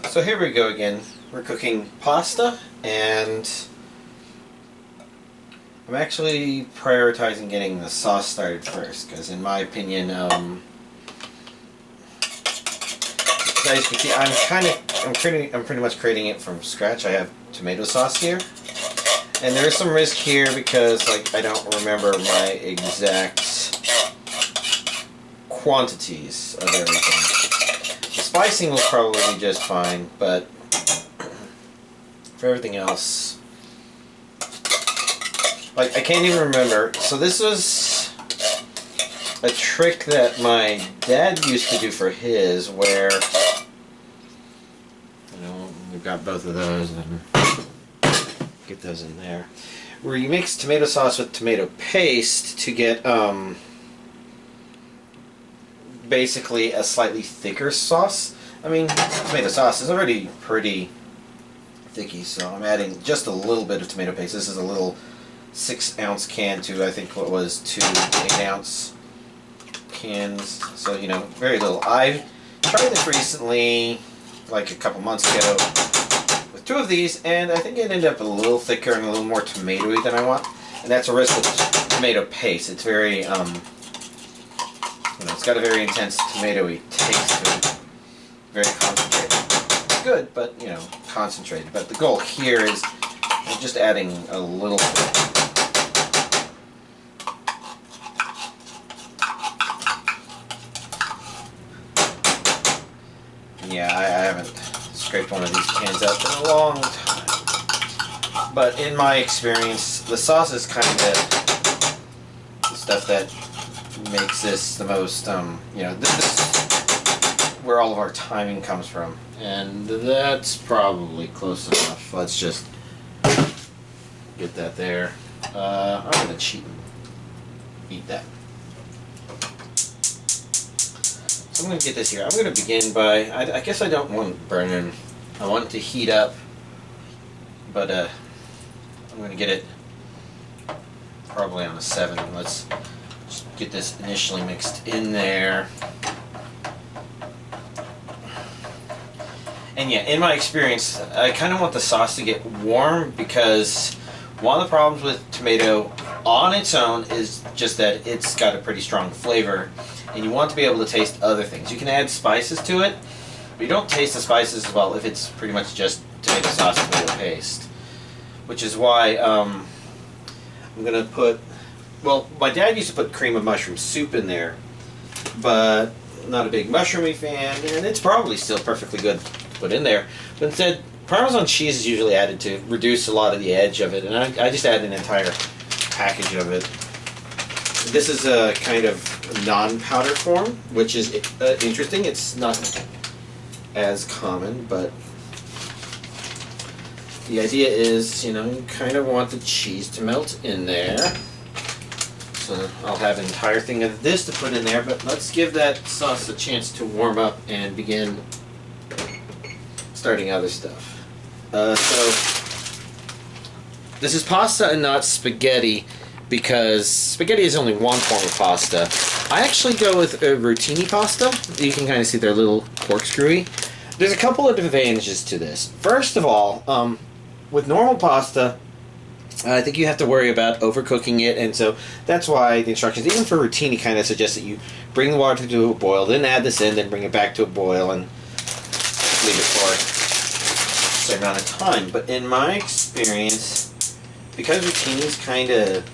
So here we go again. We're cooking pasta, and I'm actually prioritizing getting the sauce started first, because in my opinion, as you can see, I'm pretty much creating it from scratch. I have tomato sauce here, and there is some risk here because I don't remember my exact quantities of everything. The spicing will probably be just fine, but for everything else, I can't even remember. So this was a trick that my dad used to do for his, where, we've got both of those, and get those in there, where you mix tomato sauce with tomato paste to get basically a slightly thicker sauce. I mean, tomato sauce is already pretty thicky, so I'm adding just a little bit of tomato paste. This is a little 6-ounce can to, I think, what was 2 8-ounce cans, so very little. I tried this recently, like a couple months ago, with 2 of these, and I think it ended up a little thicker and a little more tomatoey than I want, and that's a risk with tomato paste. It's very it's got a very intense tomatoey taste to it. Very concentrated. It's good, but, concentrated. But the goal here is just adding a little bit. Yeah, I haven't scraped one of these cans out in a long time. But in my experience, the sauce is kind of the stuff that makes this the most, this is where all of our timing comes from, and that's probably close enough. Let's just get that there. I'm going to cheat and eat that. So I'm going to get this here. I'm going to begin by, I guess I don't want it burning. I want it to heat up, but I'm going to get it probably on a 7. Let's get this initially mixed in there. And yeah, in my experience, I kind of want the sauce to get warm, because one of the problems with tomato on its own is just that it's got a pretty strong flavor, and you want to be able to taste other things. You can add spices to it, but you don't taste the spices as well if it's pretty much just tomato sauce and tomato paste. Which is why I'm going to put, well, my dad used to put cream of mushroom soup in there, but I'm not a big mushroomy fan, and it's probably still perfectly good to put in there. But instead, Parmesan cheese is usually added to reduce a lot of the edge of it, and I just add an entire package of it. This is a kind of non-powder form, which is interesting. It's not as common, but the idea is, you kind of want the cheese to melt in there. So I'll have an entire thing of this to put in there, but let's give that sauce a chance to warm up and begin starting other stuff. So this is pasta and not spaghetti, because spaghetti is only one form of pasta. I actually go with a rotini pasta. You can kind of see they're a little corkscrewy. There's a couple of advantages to this. First of all, with normal pasta, I think you have to worry about overcooking it, and so that's why the instructions, even for rotini, kind of suggest that you bring the water to a boil, then add this in, then bring it back to a boil, and leave it for a certain amount of time. But in my experience, because rotini is kind of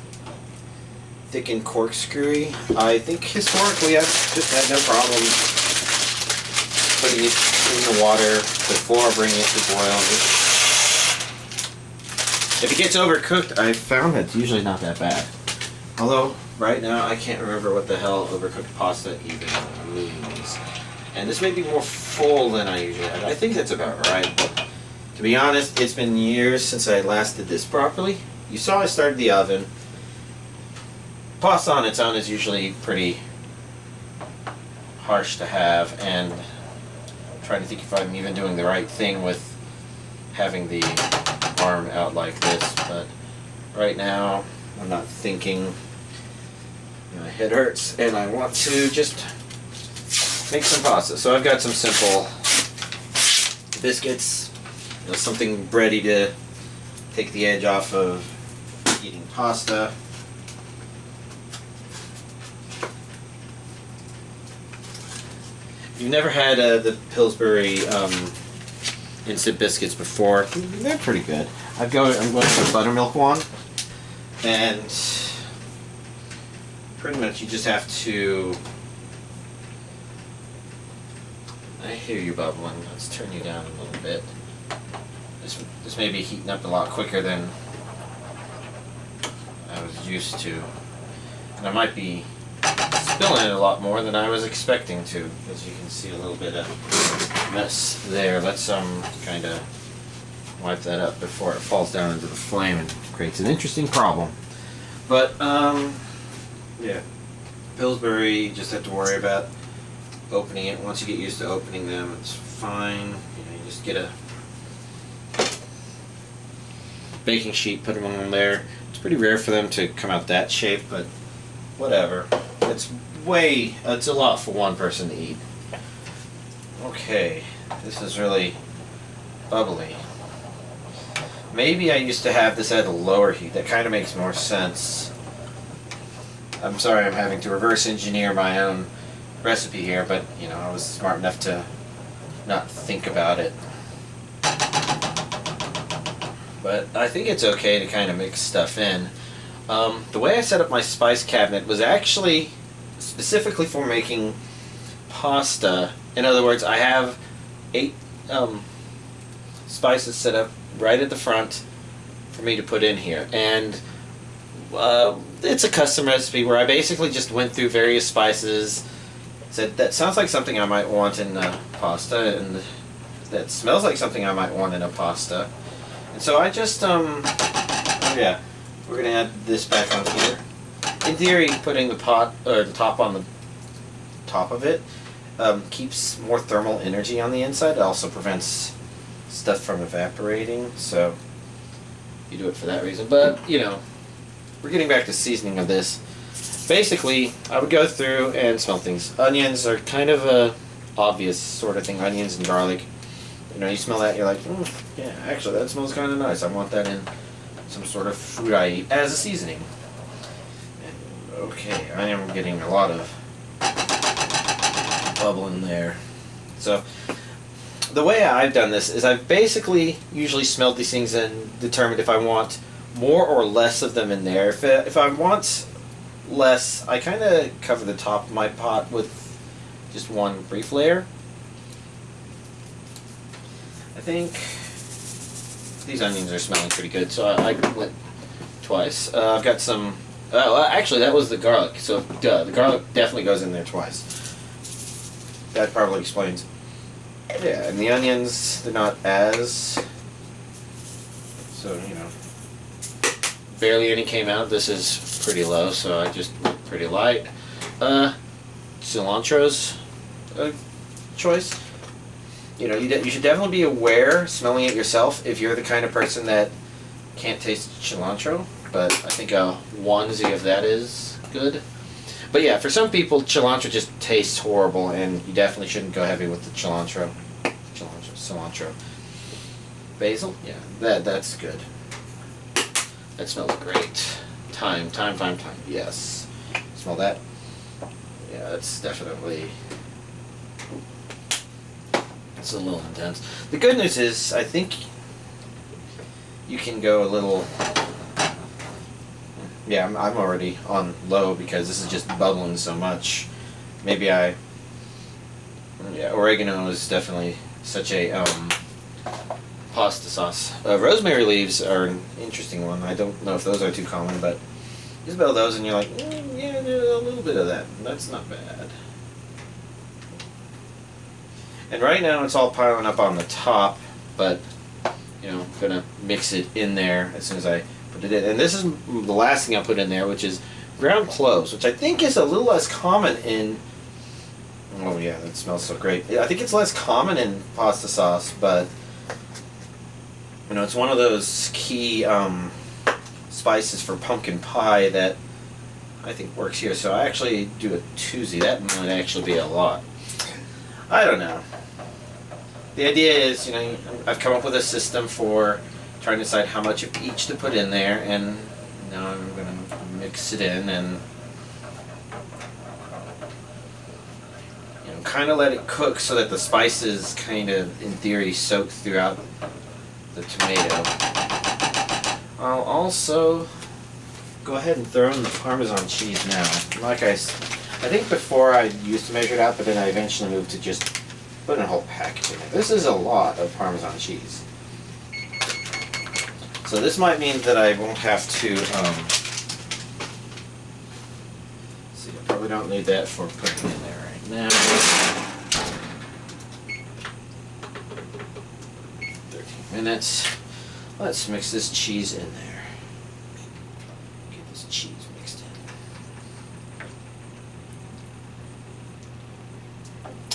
thick and corkscrewy, I think historically I've just had no problem putting it in the water before bringing it to boil. If it gets overcooked, I've found that it's usually not that bad. Although, right now, I can't remember what the hell overcooked pasta even means. And this may be more full than I usually have. I think that's about right, but to be honest, it's been years since I last did this properly. You saw I started the oven. Pasta on its own is usually pretty harsh to have, and I'm trying to think if I'm even doing the right thing with having the arm out like this, but right now I'm not thinking. My head hurts and I want to just make some pasta. So I've got some simple biscuits. You know, something bready to take the edge off of eating pasta. If you've never had the Pillsbury instant biscuits before, they're pretty good. I'm going with the buttermilk one, and pretty much you just have to. I hear you bubbling. Let's turn you down a little bit. This may be heating up a lot quicker than I was used to, and I might be spilling it a lot more than I was expecting to, as you can see a little bit of mess there. Let's kind of wipe that up before it falls down into the flame and creates an interesting problem. But yeah, Pillsbury, you just have to worry about opening it. Once you get used to opening them, it's fine. You know, you just get a baking sheet, put them on there. It's pretty rare for them to come out that shape, but whatever. It's a lot for one person to eat. Okay, this is really bubbly. Maybe I used to have this at a lower heat. That kind of makes more sense. I'm sorry I'm having to reverse engineer my own recipe here, but you know, I was smart enough to not think about it. But I think it's okay to kind of mix stuff in. The way I set up my spice cabinet was actually specifically for making pasta. In other words, I have 8 spices set up right at the front for me to put in here. And it's a custom recipe where I basically just went through various spices, said that sounds like something I might want in pasta, and that smells like something I might want in a pasta. And so I just, oh yeah, we're going to add this back on here. In theory, putting the top on the top of it keeps more thermal energy on the inside. It also prevents stuff from evaporating, so you do it for that reason. But, you know, we're getting back to seasoning of this. Basically, I would go through and smell things. Onions are kind of a obvious sort of thing. Onions and garlic. You know, you smell that, you're like, yeah, actually that smells kind of nice. I want that in some sort of food I eat as a seasoning. And, okay, I am getting a lot of bubble in there. So, the way I've done this is I've basically usually smelled these things and determined if I want more or less of them in there. If I want less, I kind of cover the top of my pot with just one brief layer. I think these onions are smelling pretty good, so I went twice. I've got some. Actually, that was the garlic. So, the garlic definitely goes in there twice. That probably explains. Yeah, and the onions, they're not as. So, you know. Barely any came out. This is pretty low, so I just went pretty light. Cilantro's a choice. You know, you should definitely be aware, smelling it yourself, if you're the kind of person that can't taste cilantro. But I think a onesie of that is good. But yeah, for some people, cilantro just tastes horrible, and you definitely shouldn't go heavy with the cilantro. Cilantro. Basil? Yeah, that's good. That smells great. Thyme. Yes. Smell that? Yeah, that's definitely. It's a little intense. The good news is, I think you can go a little. Yeah, I'm already on low because this is just bubbling so much. Maybe yeah, oregano is definitely such a pasta sauce. Rosemary leaves are an interesting one. I don't know if those are too common, but you smell those and you're like, yeah, a little bit of that. That's not bad. And right now it's all piling up on the top, but you know, I'm gonna mix it in there as soon as I put it in. And this is the last thing I put in there, which is ground cloves, which I think is a little less common in. Oh yeah, that smells so great. I think it's less common in pasta sauce, but you know, it's one of those key spices for pumpkin pie that I think works here. So I actually do a 2Z. That might actually be a lot. I don't know. the idea is, I've come up with a system for trying to decide how much of each to put in there, and now I'm going to mix it in and kind of let it cook so that the spices kind of, in theory, soak throughout the tomato. I'll also go ahead and throw in the Parmesan cheese now. I think before I used to measure it out, but then I eventually moved to just put a whole package in it. This is a lot of Parmesan cheese. So this might mean that I won't have to, see, I probably don't need that for putting it in there right now. 13 minutes. Let's mix this cheese in there. Get this cheese mixed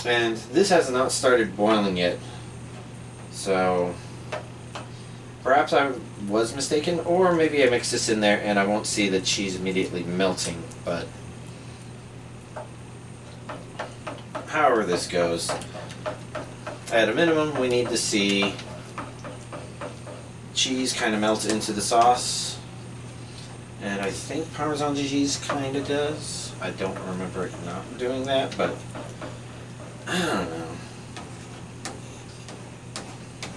in. And this has not started boiling yet, so perhaps I was mistaken, or maybe I mixed this in there and I won't see the cheese immediately melting, but however this goes, at a minimum we need to see cheese kind of melt into the sauce, and I think Parmesan cheese kind of does. I don't remember it not doing that, but I don't know.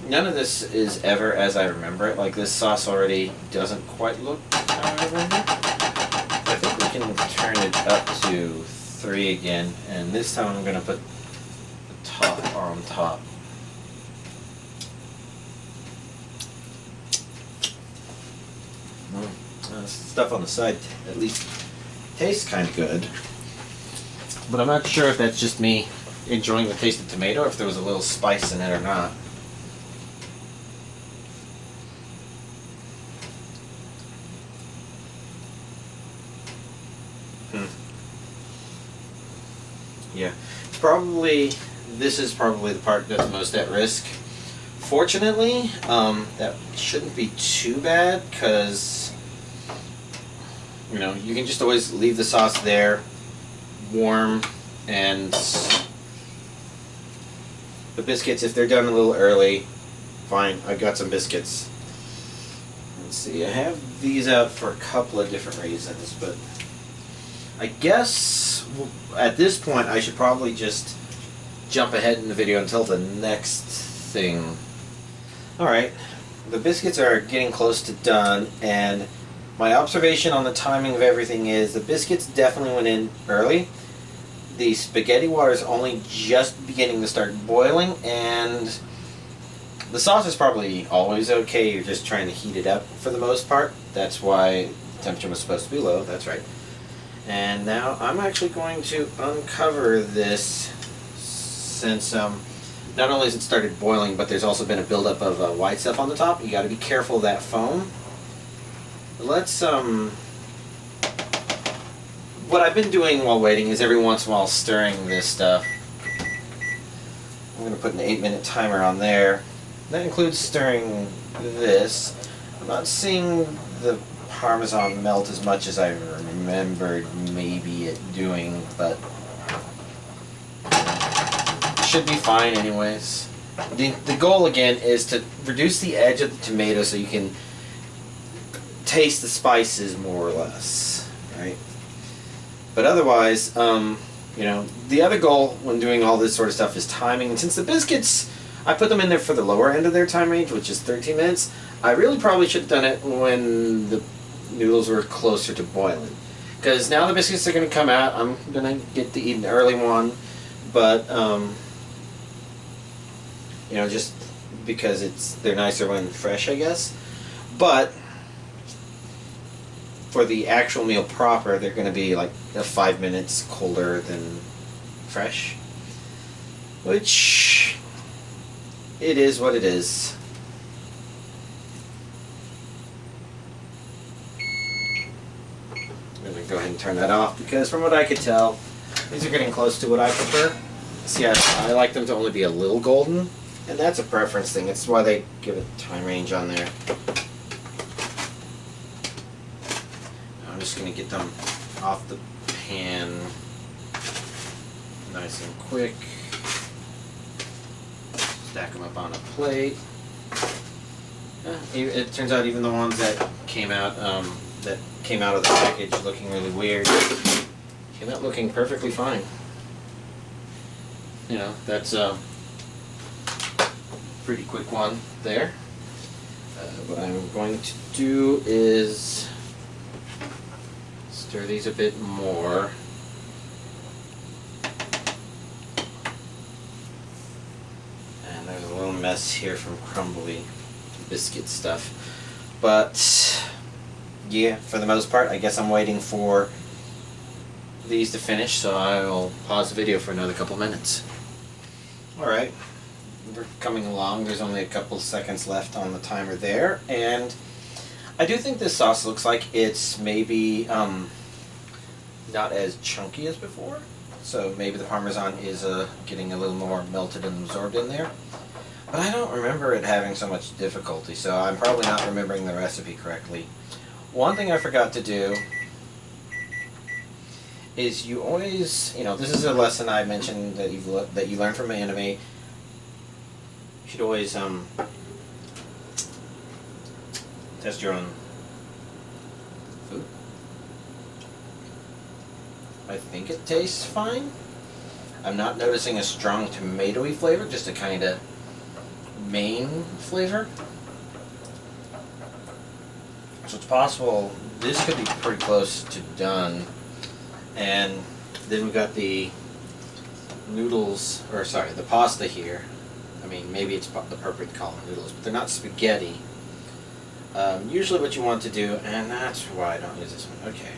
None of this is ever as I remember it. Like, this sauce already doesn't quite look how I remember. I think we can turn it up to 3 again, and this time I'm going to put the top on top. Stuff on the side at least tastes kind of good, but I'm not sure if that's just me enjoying the taste of tomato, or if there was a little spice in it or not. Yeah, this is probably the part that's most at risk. Fortunately, that shouldn't be too bad, because you can just always leave the sauce there, warm, and the biscuits, if they're done a little early, fine. I've got some biscuits. Let's see, I have these out for a couple of different reasons, but I guess at this point I should probably just jump ahead in the video until the next thing. Alright, the biscuits are getting close to done, and my observation on the timing of everything is the biscuits definitely went in early. The spaghetti water is only just beginning to start boiling, and the sauce is probably always okay. You're just trying to heat it up for the most part. That's why the temperature was supposed to be low. That's right. And now I'm actually going to uncover this, since not only has it started boiling, but there's also been a buildup of white stuff on the top. You got to be careful of that foam. Let's what I've been doing while waiting is every once in a while stirring this stuff. I'm going to put an 8-minute timer on there. That includes stirring this. I'm not seeing the Parmesan melt as much as I remembered maybe it doing, but it should be fine anyways. The goal again is to reduce the edge of the tomato so you can taste the spices more or less, right? But otherwise, the other goal when doing all this sort of stuff is timing. And since the biscuits, I put them in there for the lower end of their time range, which is 13 minutes, I really probably should have done it when the noodles were closer to boiling. Because now the biscuits are going to come out. I'm going to get to eat an early one, but just because they're nicer when fresh, I guess. But for the actual meal proper, they're going to be like 5 minutes colder than fresh, which it is what it is. I'm going to go ahead and turn that off, because from what I could tell, these are getting close to what I prefer. See, I like them to only be a little golden, and that's a preference thing. It's why they give a time range on there. I'm just going to get them off the pan nice and quick. Stack them up on a plate. It turns out even the ones that came out of the package looking really weird came out looking perfectly fine. You know, that's a pretty quick one there. What I'm going to do is stir these a bit more. And there's a little mess here from crumbly biscuit stuff. But yeah, for the most part, I guess I'm waiting for these to finish, so I will pause the video for another couple minutes. Alright, we're coming along. There's only a couple seconds left on the timer there, and I do think this sauce looks like it's maybe not as chunky as before, so maybe the parmesan is getting a little more melted and absorbed in there. But I don't remember it having so much difficulty, so I'm probably not remembering the recipe correctly. One thing I forgot to do is you always, you know, this is a lesson I mentioned that you learn from anime. You should always test your own food. I think it tastes fine. I'm not noticing a strong tomatoey flavor, just a kind of main flavor. So it's possible this could be pretty close to done. And then we've got the noodles, or sorry, the pasta here. I mean, maybe it's the perfect to call them noodles, but they're not spaghetti. Usually what you want to do, and that's why I don't use this one, okay,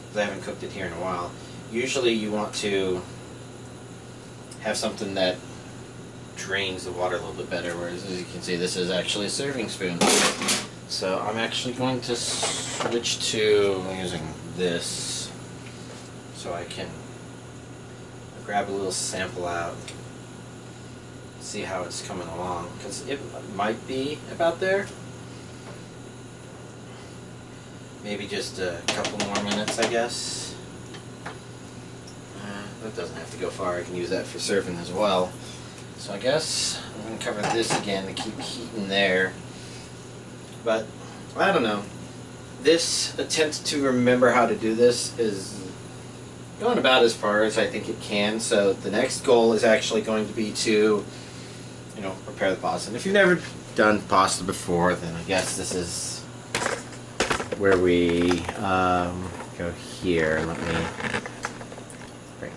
because I haven't cooked it here in a while. Usually you want to have something that drains the water a little bit better, whereas as you can see, this is actually a serving spoon. So I'm actually going to switch to using this so I can grab a little sample out, see how it's coming along, because it might be about there. Maybe just a couple more minutes, I guess. That doesn't have to go far. I can use that for serving as well. So I guess I'm going to cover this again to keep heating there. But I don't know. This attempt to remember how to do this is going about as far as I think it can. So the next goal is actually going to be to, you know, prepare the pasta. And if you've never done pasta before, then I guess this is where we go here. Let me.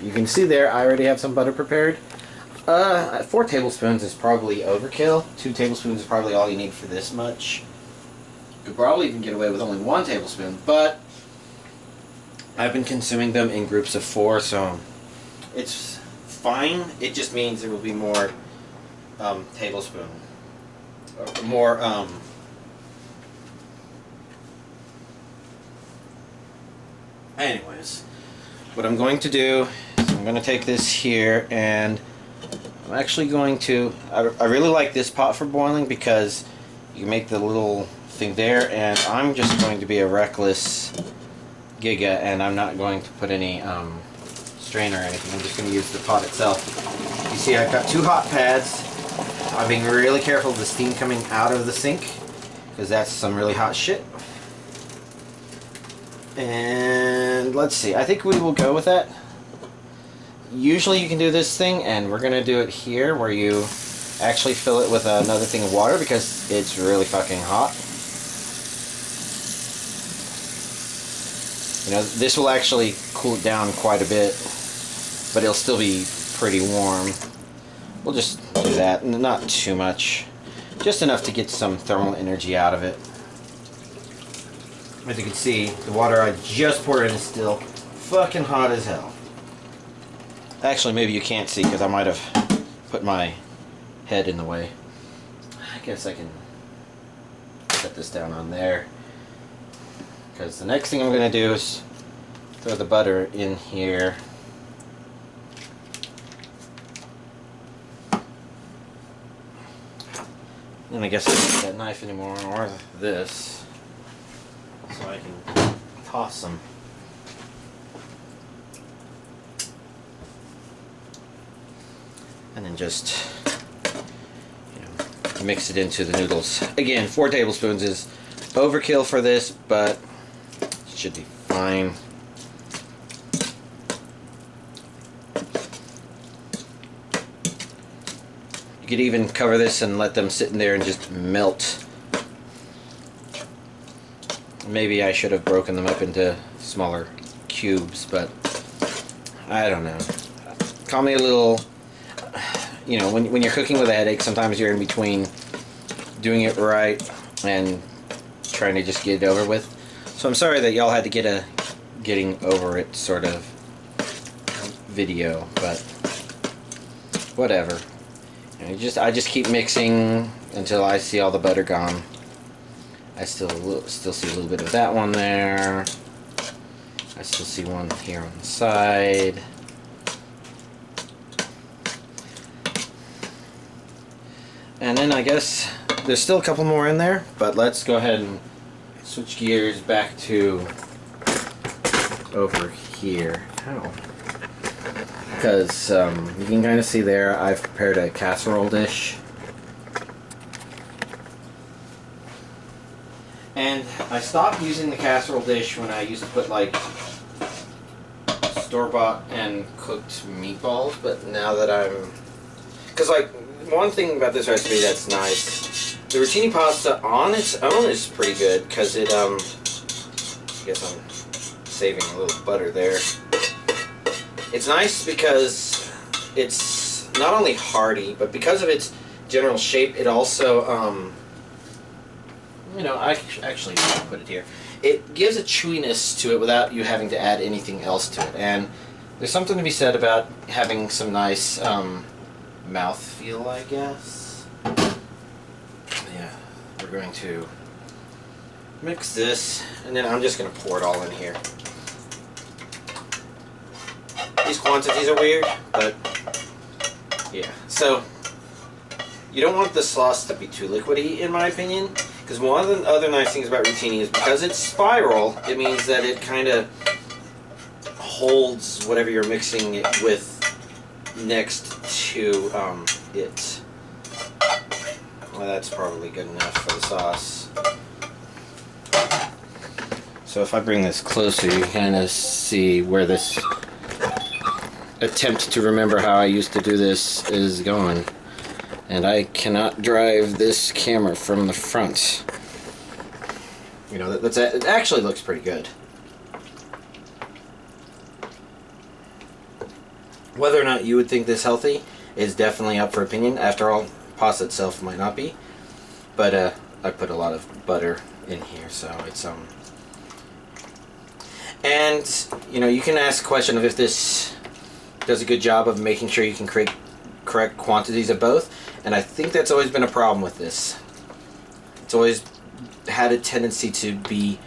You can see there I already have some butter prepared. 4 tablespoons is probably overkill. 2 tablespoons is probably all you need for this much. You could probably even get away with only 1 tablespoon, but I've been consuming them in groups of 4, so it's fine. It just means there will be more tablespoon, or more anyways, what I'm going to do is I'm going to take this here, and I'm actually going to, I really like this pot for boiling because you can make the little thing there, and I'm just going to be a reckless giga, and I'm not going to put any strain or anything. I'm just going to use the pot itself. You see I've got 2 hot pads. I'm being really careful of the steam coming out of the sink because that's some really hot shit. And let's see, I think we will go with that. Usually you can do this thing, and we're going to do it here where you actually fill it with another thing of water because it's really fucking hot. You know, this will actually cool it down quite a bit, but it'll still be pretty warm. We'll just do that, not too much, just enough to get some thermal energy out of it. As you can see, the water I just poured in is still fucking hot as hell. Actually, maybe you can't see because I might have put my head in the way. I guess I can set this down on there. Because the next thing I'm going to do is throw the butter in here. And I guess I don't need that knife anymore, or this. So I can toss them. And then just mix it into the noodles. Again, 4 tablespoons is overkill for this, but it should be fine. You could even cover this and let them sit in there and just melt. Maybe I should have broken them up into smaller cubes, but I don't know. Call me a little, you know, when you're cooking with a headache, sometimes you're in between doing it right and trying to just get it over with. So I'm sorry that y'all had to get a getting over it sort of video, but whatever. And I just keep mixing until I see all the butter gone. I still see a little bit of that one there. I still see one here on the side. And then I guess there's still a couple more in there, but let's go ahead and switch gears back to over here. Ow. Because you can kind of see there I've prepared a casserole dish. And I stopped using the casserole dish when I used to put like store-bought and cooked meatballs, but now that I'm... Because like, one thing about this recipe that's nice, the rotini pasta on its own is pretty good, because it, I guess I'm saving a little butter there. It's nice because it's not only hearty, but because of its general shape, it also, you know, I actually put it here. It gives a chewiness to it without you having to add anything else to it. And there's something to be said about having some nice mouth feel, I guess. Yeah, we're going to mix this, and then I'm just going to pour it all in here. These quantities are weird, but yeah. So you don't want the sauce to be too liquidy, in my opinion, because one of the other nice things about rotini is because it's spiral, it means that it kind of holds whatever you're mixing it with next to it. Well, that's probably good enough for the sauce. So if I bring this closer, you kind of see where this attempt to remember how I used to do this is going. And I cannot drive this camera from the front. You know, it actually looks pretty good. Whether or not you would think this healthy is definitely up for opinion. After all, pasta itself might not be. But I put a lot of butter in here, so it's and you know, you can ask the question of if this does a good job of making sure you can create correct quantities of both, and I think that's always been a problem with this. It's always had a tendency to be,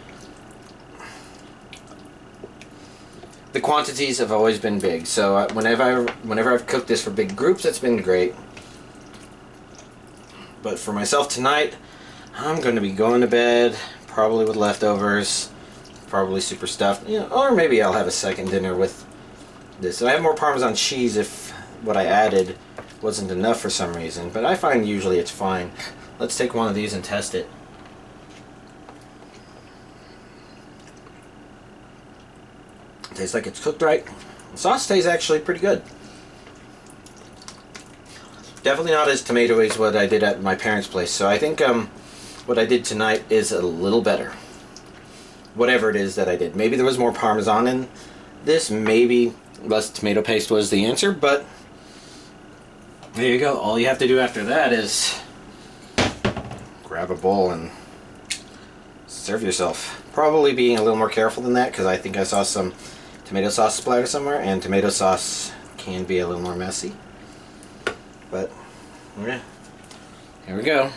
the quantities have always been big. So whenever I've cooked this for big groups, it's been great. But for myself tonight, I'm going to be going to bed probably with leftovers, probably super stuffed, you know, or maybe I'll have a second dinner with this. And I have more Parmesan cheese if what I added wasn't enough for some reason, but I find usually it's fine. Let's take one of these and test it. Tastes like it's cooked right. The sauce tastes actually pretty good. Definitely not as tomatoey as what I did at my parents' place, so I think what I did tonight is a little better. Whatever it is that I did. Maybe there was more Parmesan in this, maybe less tomato paste was the answer, but there you go. All you have to do after that is grab a bowl and serve yourself. Probably being a little more careful than that, because I think I saw some tomato sauce splatter somewhere, and tomato sauce can be a little more messy. But yeah, here we go.